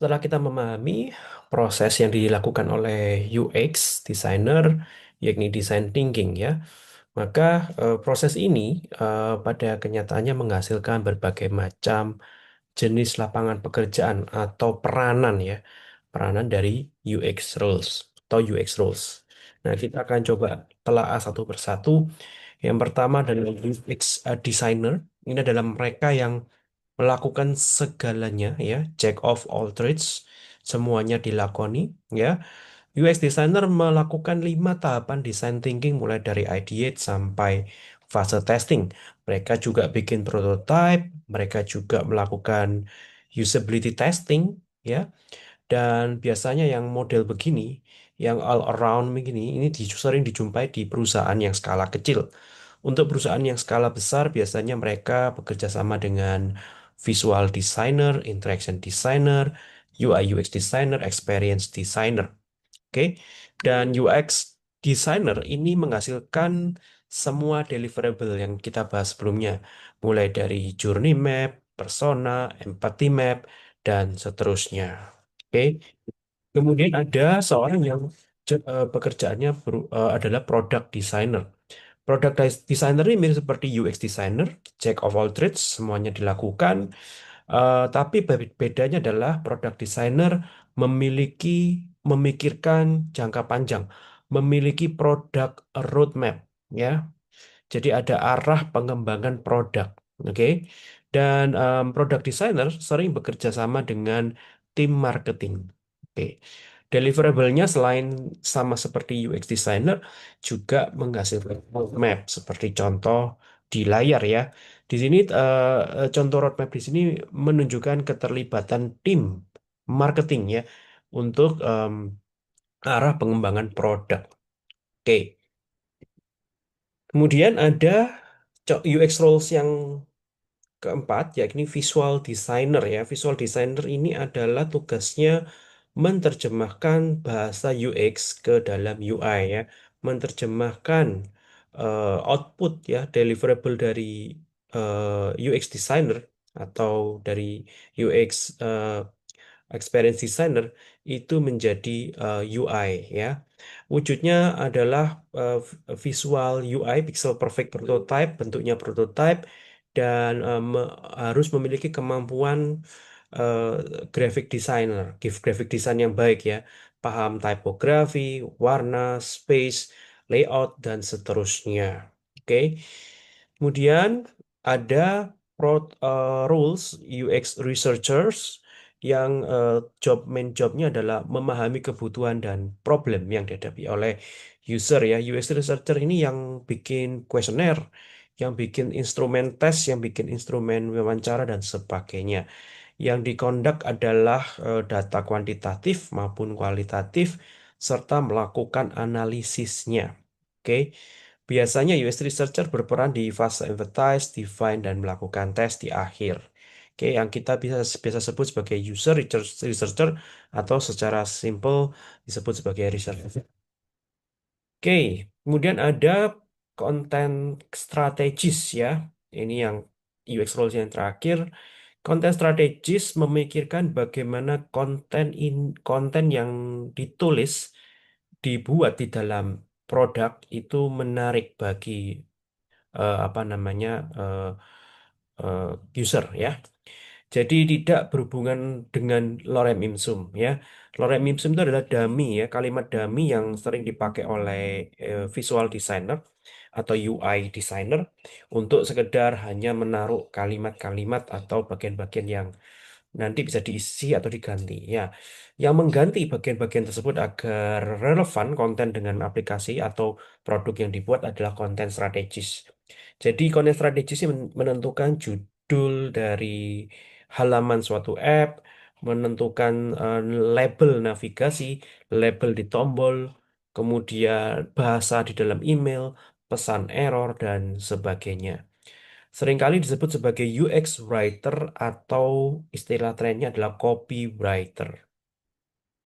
Setelah kita memahami proses yang dilakukan oleh UX designer, yakni design thinking ya, maka proses ini pada kenyataannya menghasilkan berbagai macam jenis lapangan pekerjaan atau peranan ya, peranan dari UX roles atau UX roles. Nah, kita akan coba telaah satu persatu. Yang pertama adalah UX designer. Ini adalah mereka yang melakukan segalanya ya, jack of all trades, semuanya dilakoni ya. UX designer melakukan 5 tahapan design thinking mulai dari ideate sampai fase testing. Mereka juga bikin prototype, mereka juga melakukan usability testing ya. Dan biasanya yang model begini, yang all around begini, ini sering dijumpai di perusahaan yang skala kecil. Untuk perusahaan yang skala besar, biasanya mereka bekerja sama dengan visual designer, interaction designer, UI UX designer, experience designer. Oke, dan UX designer ini menghasilkan semua deliverable yang kita bahas sebelumnya, mulai dari journey map, persona, empathy map, dan seterusnya. Oke, kemudian ada seorang yang pekerjaannya adalah product designer. Product designer ini mirip seperti UX designer, jack of all trades, semuanya dilakukan. Tapi bedanya adalah product designer memiliki memikirkan jangka panjang, memiliki produk roadmap, ya. Jadi ada arah pengembangan produk, oke? Dan product designer sering bekerja sama dengan tim marketing, oke. Deliverable-nya selain sama seperti UX designer, juga menghasilkan roadmap seperti contoh di layar ya. Di sini contoh roadmap di sini menunjukkan keterlibatan tim marketing ya untuk arah pengembangan produk. Oke. Kemudian ada UX roles yang keempat, yakni visual designer ya. Visual designer ini adalah tugasnya menerjemahkan bahasa UX ke dalam UI ya, menerjemahkan output ya, deliverable dari UX designer atau dari UX experience designer itu menjadi UI ya. Wujudnya adalah visual UI pixel perfect prototype, bentuknya prototype dan harus memiliki kemampuan eh, graphic designer, graphic design yang baik ya, paham typography, warna, space, layout dan seterusnya. Oke. Kemudian ada rules UX researchers yang main jobnya adalah memahami kebutuhan dan problem yang dihadapi oleh user ya. UX researcher ini yang bikin kuesioner, yang bikin instrumen tes, yang bikin instrumen wawancara dan sebagainya. Yang dikondak adalah data kuantitatif maupun kualitatif serta melakukan analisisnya. Oke. Biasanya US researcher berperan di fase empathize, define, dan melakukan tes di akhir. Oke, yang kita bisa biasa sebut sebagai researcher atau secara simple disebut sebagai researcher. Oke, kemudian ada konten strategis ya. Ini yang UX roles yang terakhir. Konten strategis memikirkan bagaimana konten yang ditulis, dibuat di dalam produk itu menarik bagi apa namanya eh, eh, user ya. Jadi tidak berhubungan dengan lorem ipsum ya. Lorem ipsum itu adalah dummy ya, kalimat dummy yang sering dipakai oleh visual designer atau UI designer untuk sekedar hanya menaruh kalimat-kalimat atau bagian-bagian yang nanti bisa diisi atau diganti. Ya, yang mengganti bagian-bagian tersebut agar relevan konten dengan aplikasi atau produk yang dibuat adalah konten strategis. Jadi konten strategis ini menentukan judul dari halaman suatu app, menentukan label navigasi, label di tombol, kemudian bahasa di dalam email, pesan error dan sebagainya. Seringkali disebut sebagai UX writer atau istilah trennya adalah copywriter.